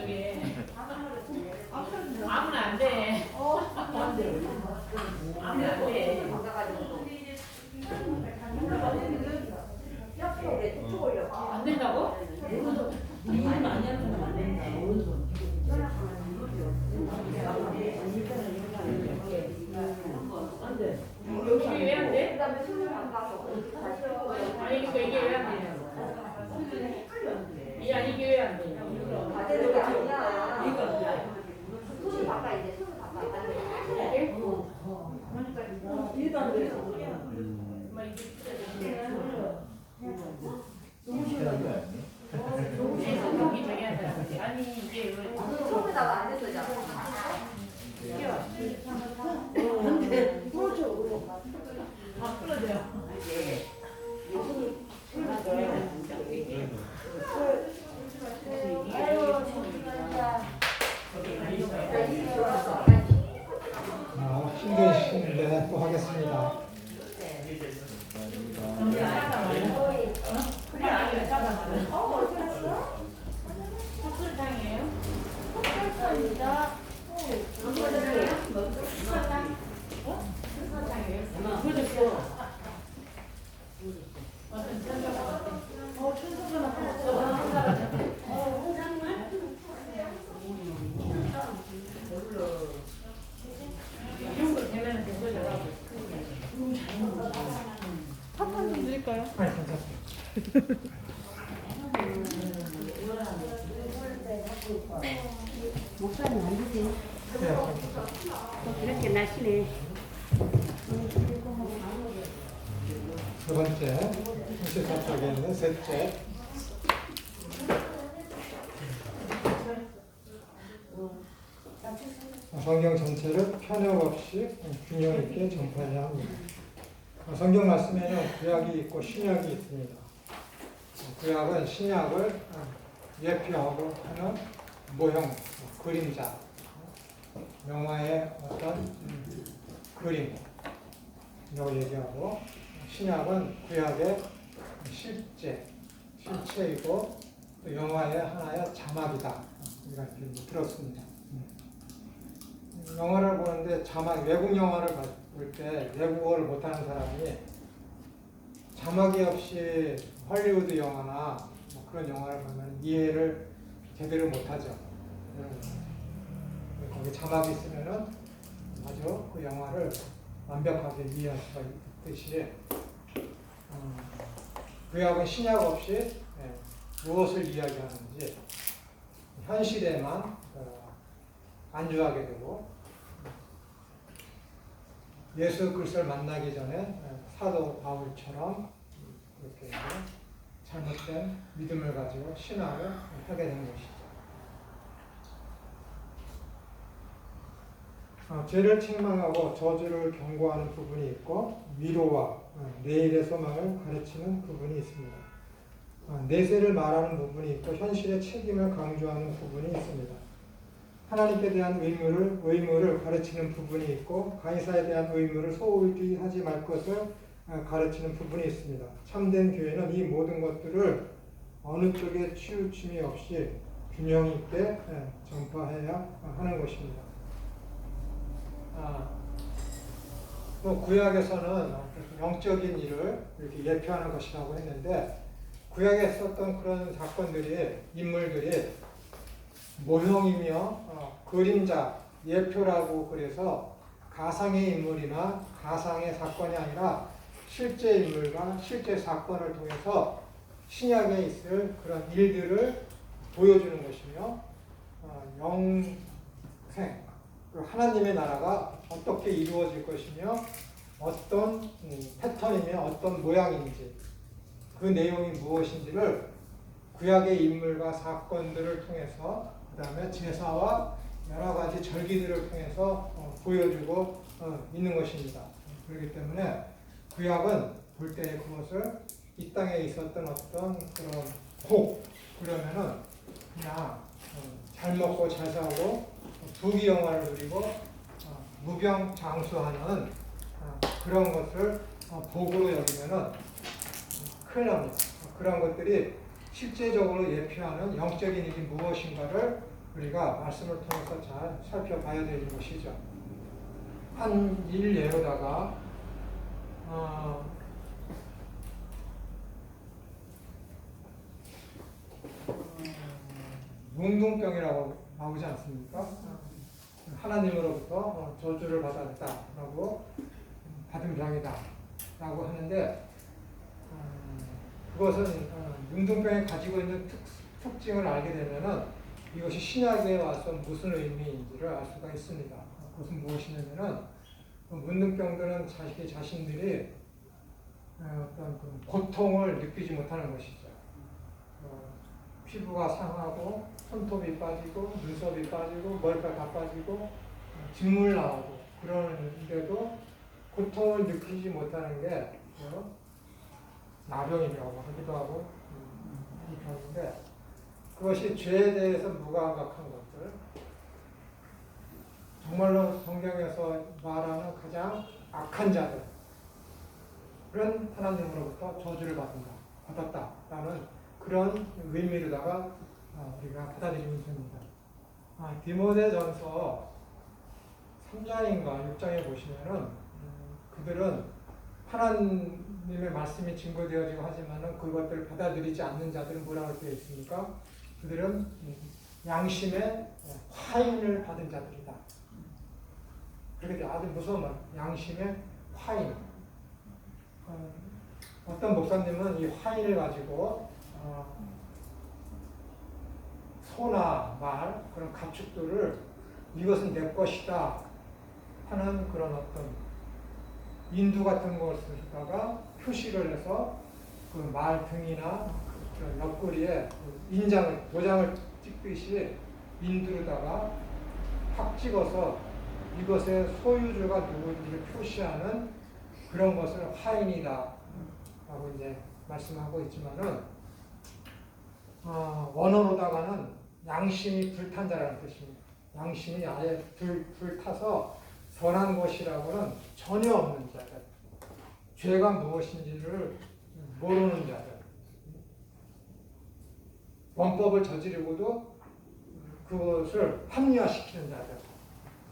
저게. 아무나 안 돼. 아무나 안 돼. 안 된다고? 많이 하면 안 된다. 안 돼. 여기 왜 안 돼? 그다음에 손을 감가서 아니 그러니까 이게 왜 안 되냐고. 아니 이게 왜 안 되냐고. 안 되는 게 아니야. 이거 손을 바꿔 이제 손을 바꿔. 이게? 이해도 안 돼. 정말 이게 너무 싫어. 성격이 되게 안 돼. 아니 이게 왜 손에다가 안 됐어잖아. 안 돼. 그렇죠. 다 풀어져요. 이게 힘드신데 또 하겠습니다. 그래 아니야 짜봤어. 어디 갔어? 흑설탕이에요? 흑설탕입니다. 흑설탕? 흑설탕이에요? 부어졌어. 어떤 천사가 같아. 천사가 나타났어. 이런 거 되면 된거잖아. 한판 좀 드릴까요? 아니, 괜찮습니다. 목사님 안 되지. 네, 그렇게 나시네. 두 번째, 34쪽에 있는 셋째. 성경 전체를 편협 없이 균형 있게 전파해야 합니다. 성경 말씀에는 구약이 있고 신약이 있습니다. 구약은 신약을 예표하고 하는 모형, 그림자, 영화의 어떤 그림이라고 얘기하고, 신약은 구약의 실체이고 또 영화의 하나의 자막이다. 우리가 이렇게 들었습니다. 영화를 보는데 자막, 외국 영화를 볼 때 외국어를 못하는 사람이 자막이 없이 헐리우드 영화나 뭐 그런 영화를 보면 이해를 제대로 못하죠. 거기 자막이 있으면은 아주 그 영화를 완벽하게 이해할 수가 있듯이 구약은 신약 없이 무엇을 이야기하는지 현실에만 안주하게 되고, 예수 그리스도를 만나기 전에 사도 바울처럼 그렇게 잘못된 믿음을 가지고 신앙을 하게 되는 것이죠. 죄를 책망하고 저주를 경고하는 부분이 있고, 위로와 내일의 소망을 가르치는 부분이 있습니다. 내세를 말하는 부분이 있고, 현실의 책임을 강조하는 부분이 있습니다. 하나님께 대한 의무를 가르치는 부분이 있고, 가이사에 대한 의무를 소홀히 하지 말 것을 가르치는 부분이 있습니다. 참된 교회는 이 모든 것들을 어느 쪽에 치우침이 없이 균형 있게 전파해야 하는 것입니다. 구약에서는 영적인 일을 이렇게 예표하는 것이라고 했는데, 구약에 썼던 그런 사건들이, 인물들이 모형이며 그림자, 예표라고 그래서 가상의 인물이나 가상의 사건이 아니라 실제 인물과 실제 사건을 통해서 신약에 있을 그런 일들을 보여주는 것이며, 영생, 하나님의 나라가 어떻게 이루어질 것이며 어떤 패턴이며 어떤 모양인지, 그 내용이 무엇인지를 구약의 인물과 사건들을 통해서, 그 다음에 제사와 여러 가지 절기들을 통해서 보여주고 있는 것입니다. 그렇기 때문에 구약은 볼 때 그것을 이 땅에 있었던 어떤 그런 그러면은 그냥 잘 먹고 잘 살고 부귀영화를 누리고 무병장수하는 그런 것을 복으로 여기면은 큰일 납니다. 그런 것들이 실제적으로 예표하는 영적인 일이 무엇인가를 우리가 말씀을 통해서 잘 살펴봐야 되는 것이죠. 한 일례로다가 뭉둥병이라고 나오지 않습니까? 하나님으로부터 저주를 받았다라고 받은 병이다 라고 하는데 그것은 뭉둥병이 가지고 있는 특징을 알게 되면은 이것이 신약에 와서 무슨 의미인지를 알 수가 있습니다. 그것은 무엇이냐면은 문둥병들은 자신들이 어떤 그 고통을 느끼지 못하는 것이죠. 피부가 상하고 손톱이 빠지고 눈썹이 빠지고 머리가 다 빠지고 진물 나오고 그러는데도 고통을 느끼지 못하는 게 나병이라고 하기도 하고 이 병인데 그것이 죄에 대해서 무감각한 것들 정말로 성경에서 말하는 가장 악한 자들은 하나님으로부터 저주를 받았다라는 그런 의미로다가 우리가 받아들이면 됩니다. 디모데전서 3장인가 6장에 보시면은 그들은 하나님의 말씀이 증거되어지고 하지만은 그것들을 받아들이지 않는 자들은 뭐라고 되어 있습니까? 그들은 양심의 화인을 받은 자들이다. 그렇게 아주 무서운 말, 양심의 화인. 어떤 목사님은 이 화인을 가지고 소나 말 그런 가축들을 이것은 내 것이다 하는 그런 어떤 인두 같은 것에다가 표시를 해서 그 말 등이나 그런 옆구리에 인장을 도장을 찍듯이 인두로다가 확 찍어서 이것의 소유주가 누구인지를 표시하는 그런 것을 화인이다 라고 이제 말씀하고 있지만은 원어로다가는 양심이 불탄 자라는 뜻입니다. 양심이 아예 불타서 선한 것이라고는 전혀 없는 자들, 죄가 무엇인지를 모르는 자들, 원법을 저지르고도 그것을 합리화시키는 자들,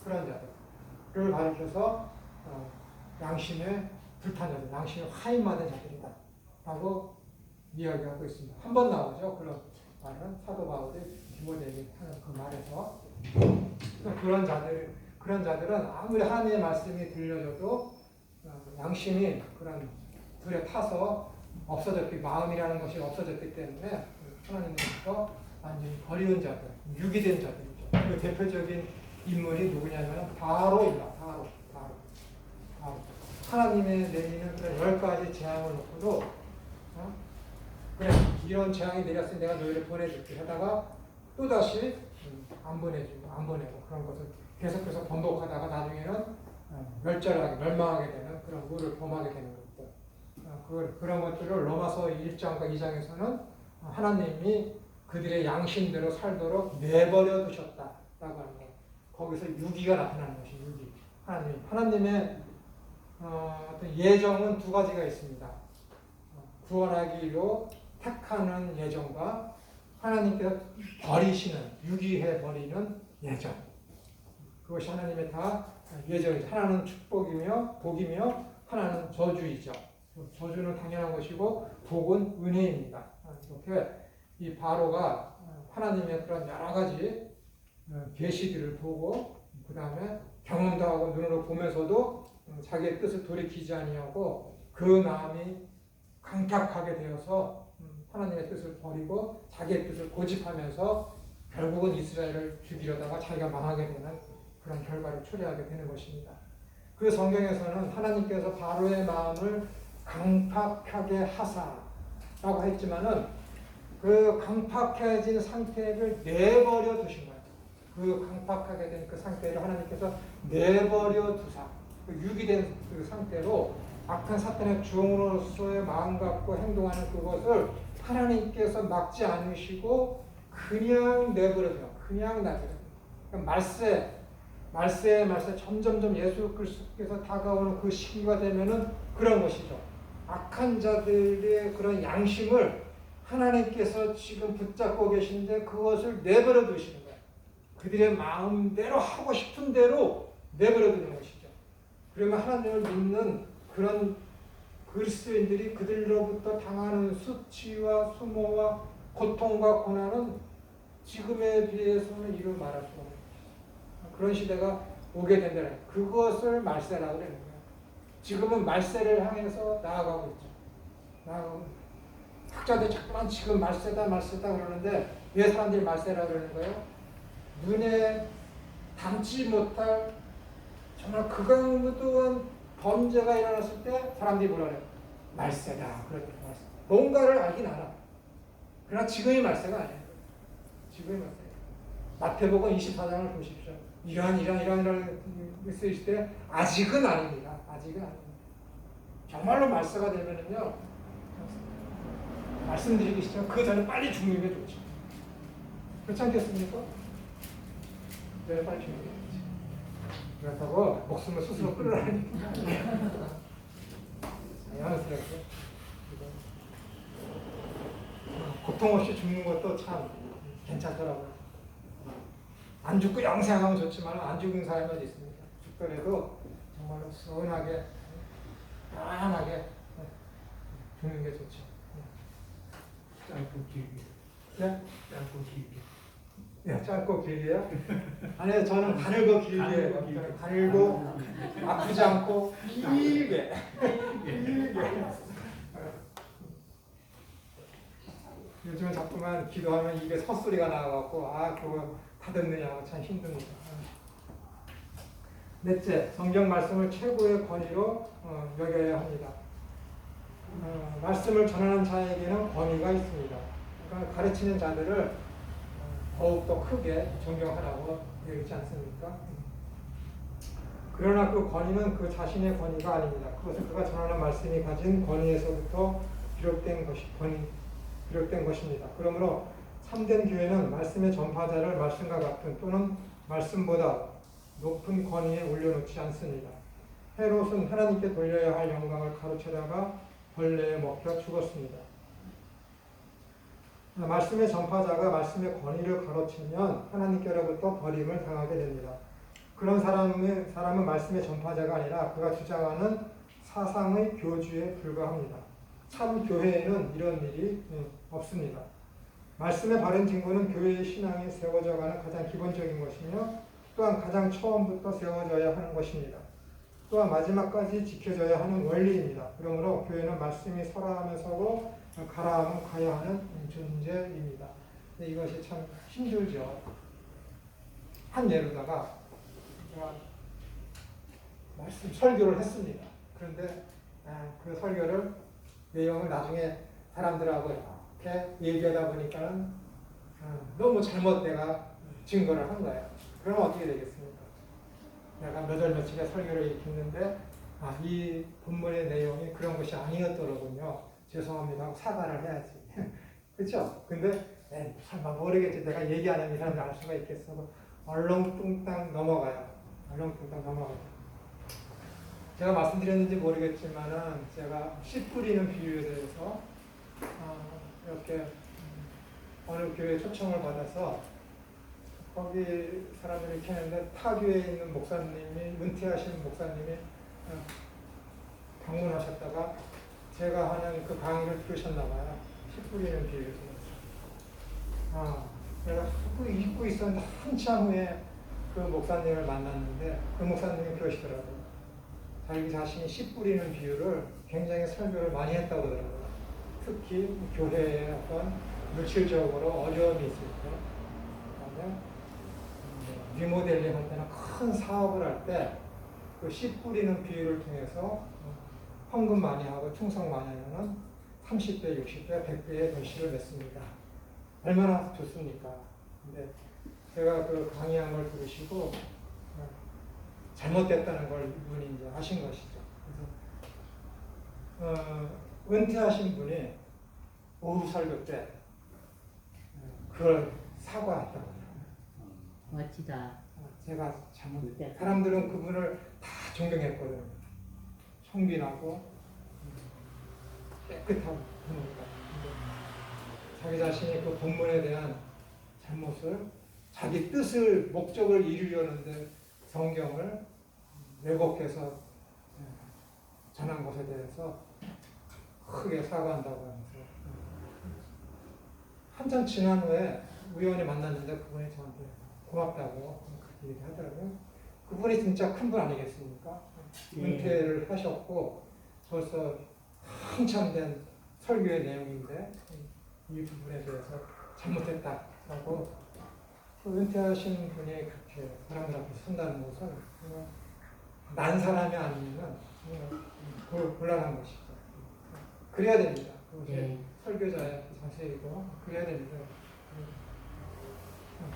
그런 자들을 가리켜서 양심에 불탄 자들, 양심에 화인받은 자들이다 라고 이야기하고 있습니다. 한 번 나오죠. 그런 말은 사도 바울이 디모데에게 하는 그 말에서 그런 자들은 아무리 하나님의 말씀이 들려줘도 양심이 그런 불에 타서 없어졌기 마음이라는 것이 없어졌기 때문에 하나님으로부터 완전히 버리운 자들, 유기된 자들이죠. 그 대표적인 인물이 누구냐면 바로입니다. 바로. 하나님의 내리는 그런 10가지 재앙을 놓고도 그래 이런 재앙이 내렸으니 내가 너희를 보내줄게 하다가 또다시 안 보내고 그런 것을 계속해서 번복하다가 나중에는 멸망하게 되는 그런 우를 범하게 되는 것들 그런 것들을 로마서 1장과 2장에서는 하나님이 그들의 양심대로 살도록 내버려 두셨다라고 하는 것. 거기서 유기가 나타나는 것이 유기. 하나님의 어떤 예정은 두 가지가 있습니다. 구원하기로 택하는 예정과 하나님께서 버리시는, 유기해 버리는 예정. 그것이 하나님의 다 예정이죠. 하나는 축복이며 복이며 하나는 저주이죠. 저주는 당연한 것이고 복은 은혜입니다. 이렇게 이 바로가 하나님의 그런 여러 가지 계시들을 보고 그 다음에 경험도 하고 눈으로 보면서도 자기의 뜻을 돌이키지 아니하고 그 마음이 강팍하게 되어서 하나님의 뜻을 버리고 자기의 뜻을 고집하면서 결국은 이스라엘을 죽이려다가 자기가 망하게 되는 그런 결과를 초래하게 되는 것입니다. 그 성경에서는 하나님께서 바로의 마음을 강팍하게 하사라고 했지만은 그 강팍해진 상태를 내버려 두신 거예요. 그 강팍하게 된 그 상태를 하나님께서 내버려 두사, 그 유기된 그 상태로 악한 사탄의 종으로서의 마음 갖고 행동하는 그것을 하나님께서 막지 않으시고 그냥 내버려둬요. 그냥 놔둬요. 말세 점점점 예수 그리스도께서 다가오는 그 시기가 되면은 그런 것이죠. 악한 자들의 그런 양심을 하나님께서 지금 붙잡고 계신데 그것을 내버려 두시는 거예요. 그들의 마음대로 하고 싶은 대로 내버려두는 것이죠. 그러면 하나님을 믿는 그런 그리스도인들이 그들로부터 당하는 수치와 수모와 고통과 고난은 지금에 비해서는 이루 말할 수 없는 그런 시대가 오게 된다는 거예요. 그것을 말세라고 그러는 거예요. 지금은 말세를 향해서 나아가고 있죠. 나아가고 학자들 자꾸만 지금 말세다 말세다 그러는데 왜 사람들이 말세라고 그러는 거예요? 눈에 담지 못할 정말 극악무도한 범죄가 일어났을 때 사람들이 뭐라 그래요? 말세다. 그렇게 말세. 뭔가를 알긴 알아. 그러나 지금이 말세가 아니에요. 지금이 말세. 마태복음 24장을 보십시오. 이러한 쓰일 때 아직은 아닙니다. 아직은 아닙니다. 정말로 말세가 되면은요, 말씀드리기 싫지만 그 전에 빨리 죽는 게 좋죠. 그렇지 않겠습니까? 네, 빨리 죽는 게 좋지. 그렇다고 목숨을 스스로 끌어라니까. 자연스럽게. 고통 없이 죽는 것도 참 괜찮더라고요. 안 죽고 영생하면 좋지만 안 죽은 사람이 있습니다. 죽더라도 정말로 서운하게, 편안하게 죽는 게 좋죠. 짧고 길게. 네? 짧고 길게. 네, 짧고 길게요? 아니요, 저는 가늘고 길게. 가늘고 아프지 않고 길게. 길게. 요즘은 자꾸만 기도하면 입에 헛소리가 나와갖고 그거 다 듣느냐고 참 힘듭니다. 넷째, 성경 말씀을 최고의 권위로 여겨야 합니다. 말씀을 전하는 자에게는 권위가 있습니다. 그러니까 가르치는 자들을 더욱더 크게 존경하라고 되지 않습니까? 그러나 그 권위는 그 자신의 권위가 아닙니다. 그것은 그가 전하는 말씀이 가진 권위에서부터 비롯된 것입니다. 그러므로 참된 교회는 말씀의 전파자를 말씀과 같은 또는 말씀보다 높은 권위에 올려놓지 않습니다. 헤롯은 하나님께 돌려야 할 영광을 가로채다가 벌레에 먹혀 죽었습니다. 말씀의 전파자가 말씀의 권위를 가로채면 하나님께로부터 버림을 당하게 됩니다. 그런 사람은 말씀의 전파자가 아니라 그가 주장하는 사상의 교주에 불과합니다. 참 교회에는 이런 일이 없습니다. 말씀의 바른 증거는 교회의 신앙이 세워져가는 가장 기본적인 것이며 또한 가장 처음부터 세워져야 하는 것입니다. 또한 마지막까지 지켜져야 하는 원리입니다. 그러므로 교회는 말씀이 서라 하면 서고 가라 하면 가야 하는 존재입니다. 이것이 참 힘들죠. 한 예로다가 제가 말씀 설교를 했습니다. 그런데 그 설교를 내용을 나중에 사람들하고 이렇게 얘기하다 보니까는 너무 잘못 내가 증거를 한 거예요. 그럼 어떻게 되겠습니까? 내가 몇 월 며칠에 설교를 이렇게 했는데 이 본문의 내용이 그런 것이 아니었더라군요. 죄송합니다 하고 사과를 해야지. 그렇죠? 근데 설마 모르겠지. 내가 얘기 안 하면 이 사람들 알 수가 있겠어. 얼렁뚱땅 넘어가요. 얼렁뚱땅 넘어가요. 제가 말씀드렸는지 모르겠지만은 제가 씨 뿌리는 비유에 대해서 이렇게 어느 교회 초청을 받아서 거기 사람들이 이렇게 했는데 타 교회에 있는 목사님이 은퇴하신 목사님이 방문하셨다가 제가 하는 그 강의를 들으셨나 봐요. 씨 뿌리는 비유에서. 내가 잊고 있었는데 한참 후에 그 목사님을 만났는데 그 목사님이 그러시더라고요. 자기 자신이 씨 뿌리는 비유를 굉장히 설교를 많이 했다고 그러더라고요. 특히 교회에 어떤 물질적으로 어려움이 있을 때, 그다음에 리모델링 할 때나 큰 사업을 할 때 그 씨 뿌리는 비유를 통해서 헌금 많이 하고 충성 많이 하면 30배, 60배, 100배의 결실을 냈습니다. 얼마나 좋습니까? 근데 제가 그 강의한 걸 들으시고 잘못됐다는 걸 이분이 이제 아신 것이죠. 그래서 은퇴하신 분이 오후 설교 때 그걸 사과했다고요. 멋지다. 제가 잘못했다. 사람들은 그분을 다 존경했거든요. 청빈하고 깨끗한 분이니까. 자기 자신이 그 본문에 대한 잘못을 자기 뜻을 목적을 이루려는데 성경을 왜곡해서 전한 것에 대해서 크게 사과한다고 하면서 한참 지난 후에 우연히 만났는데 그분이 저한테 고맙다고 그렇게 얘기하더라고요. 그분이 진짜 큰 분 아니겠습니까? 은퇴를 하셨고 벌써 한참 된 설교의 내용인데 이 부분에 대해서 잘못했다라고 은퇴하신 분이 그렇게 사람들 앞에 선다는 것은 난 사람이 아니면 곤란한 것이죠. 그래야 됩니다. 네. 설교자의 자세이고 그래야 됩니다.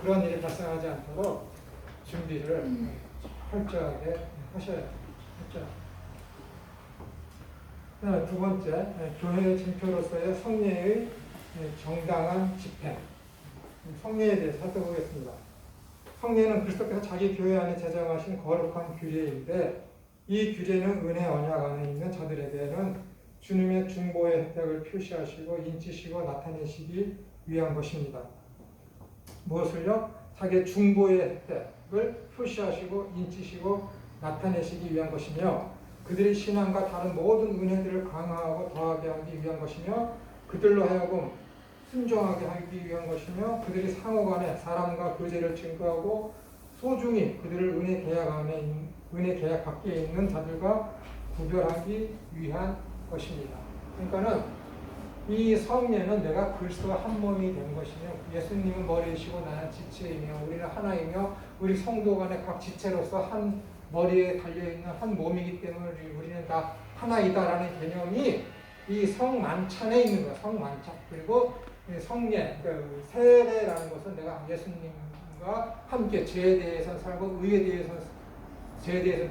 그런 일이 발생하지 않도록 준비를 철저하게 하셔야 합니다. 두 번째, 교회의 징표로서의 성례의 정당한 집행. 성례에 대해서 살펴보겠습니다. 성례는 그리스도께서 자기 교회 안에 제정하신 거룩한 규례인데 이 규례는 은혜 언약 안에 있는 자들에게는 주님의 중보의 혜택을 표시하시고 인치시고 나타내시기 위한 것입니다. 무엇을요? 자기의 중보의 혜택을 표시하시고 인치시고 나타내시기 위한 것이며 그들의 신앙과 다른 모든 은혜들을 강화하고 더하게 하기 위한 것이며 그들로 하여금 순종하게 하기 위한 것이며 그들이 상호간에 사람과 교제를 증거하고 소중히 그들을 은혜 계약 밖에 있는 자들과 구별하기 위한 것입니다. 그러니까는 이 성례는 내가 그리스도와 한 몸이 된 것이며 예수님은 머리이시고 나는 지체이며 우리는 하나이며 우리 성도 간의 각 지체로서 한 머리에 달려있는 한 몸이기 때문에 우리는 다 하나이다라는 개념이 이 성만찬에 있는 거야. 성만찬. 그리고 성례, 그 세례라는 것은 내가 예수님과 함께 죄에 대해서는 살고 의에 대해서는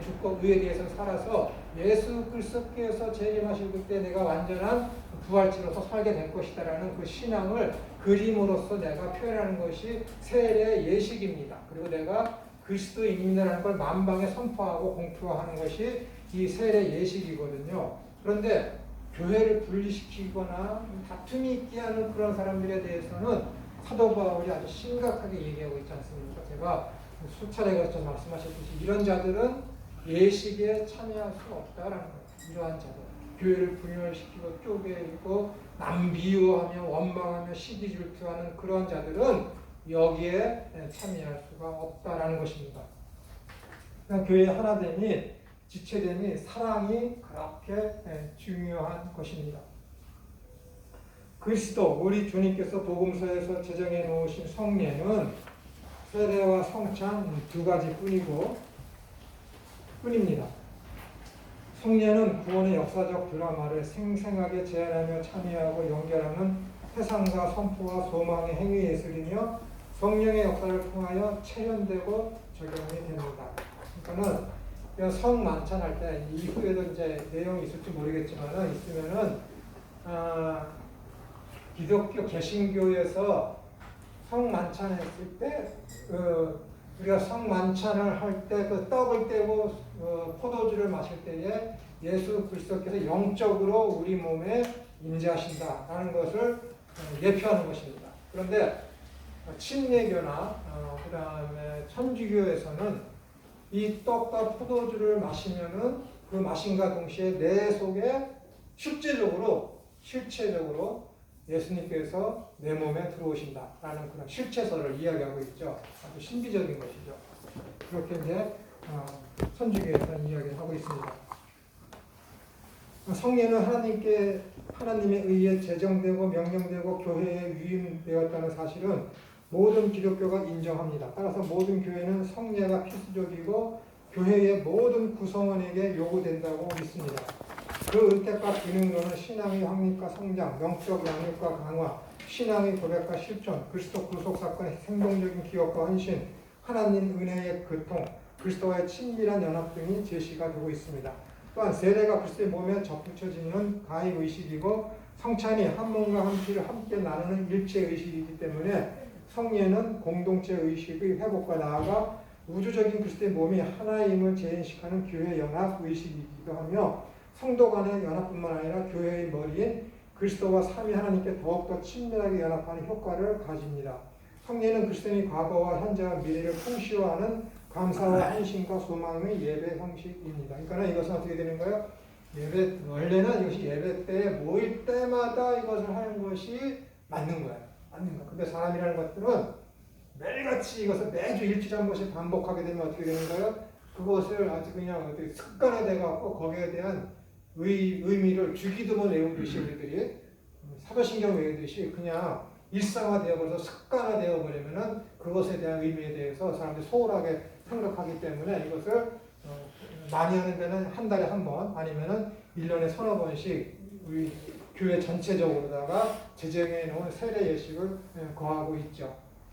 죽고 의에 대해서는 살아서 예수 그리스도께서 재림하실 그때 내가 완전한 부활체로서 살게 될 것이다라는 그 신앙을 그림으로써 내가 표현하는 것이 세례 예식입니다. 그리고 내가 그리스도인이라는 걸 만방에 선포하고 공표하는 것이 이 세례 예식이거든요. 그런데 교회를 분리시키거나 다툼이 있게 하는 그런 사람들에 대해서는 사도 바울이 아주 심각하게 얘기하고 있지 않습니까? 제가 수차례 걸쳐 말씀하셨듯이 이런 자들은 예식에 참여할 수 없다라는 거예요. 이러한 자들. 교회를 분열시키고 쪼개고 남비유하며 원망하며 시기질투하는 그런 자들은 여기에 참여할 수가 없다라는 것입니다. 그러니까 교회의 하나됨이 지체됨이 사랑이 그렇게 중요한 것입니다. 그리스도 우리 주님께서 복음서에서 제정해 놓으신 성례는 세례와 성찬 두 가지뿐입니다. 성례는 구원의 역사적 드라마를 생생하게 재현하며 참여하고 연결하는 회상과 선포와 소망의 행위 예술이며 성령의 역사를 통하여 체현되고 적용이 됩니다. 그러니까는 성만찬할 때 이후에도 이제 내용이 있을지 모르겠지만은 있으면은 기독교 개신교에서 성만찬했을 때 우리가 성만찬을 할 때 그 떡을 떼고 포도주를 마실 때에 예수 그리스도께서 영적으로 우리 몸에 임재하신다라는 것을 예표하는 것입니다. 그런데 침례교나 그 다음에 천주교에서는 이 떡과 포도주를 마시면은 그 마심과 동시에 내 속에 실체적으로 예수님께서 내 몸에 들어오신다라는 그런 실체설을 이야기하고 있죠. 아주 신비적인 것이죠. 그렇게 이제 천주교에서는 이야기를 하고 있습니다. 성례는 하나님의 의에 제정되고 명령되고 교회에 위임되었다는 사실은 모든 기독교가 인정합니다. 따라서 모든 교회는 성례가 필수적이고 교회의 모든 구성원에게 요구된다고 믿습니다. 그 은택과 기능론은 신앙의 확립과 성장, 영적 양육과 강화, 신앙의 고백과 실천, 그리스도 구속사건의 생동적인 기억과 헌신, 하나님 은혜의 교통, 그리스도와의 친밀한 연합 등이 제시가 되고 있습니다. 또한 세례가 그리스도의 몸에 접붙여지는 가입의식이고 성찬이 한 몸과 한 피를 함께 나누는 일체의식이기 때문에 성례는 공동체 의식의 회복과 나아가 우주적인 그리스도의 몸이 하나임을 재인식하는 교회 연합 의식이기도 하며 성도 간의 연합뿐만 아니라 교회의 머리인 그리스도와 삼위 하나님께 더욱더 친밀하게 연합하는 효과를 가집니다. 성례는 그리스도인이 과거와 현재와 미래를 통시하는 감사와 헌신과 소망의 예배 형식입니다. 그러니까 이것은 어떻게 되는 거예요? 예배 원래는 이것이 예배 때 모일 때마다 이것을 하는 것이 맞는 거예요. 맞는 거. 근데 사람이라는 것들은 매일같이 이것을 매주 일주일에 한 번씩 반복하게 되면 어떻게 되는 거예요? 그것을 아주 그냥 어떻게 습관화돼 갖고 거기에 대한 의미를 주기도문 외우듯이 우리들이 사도신경 외우듯이 그냥 일상화되어 버려서 습관화되어 버리면은 그것에 대한 의미에 대해서 사람들이 소홀하게 생각하기 때문에 이것을 많이 하는 데는 한 달에 한 번 아니면은 1년에 서너 번씩 우리 교회 전체적으로다가 제정해 놓은 세례 예식을 거하고 있죠.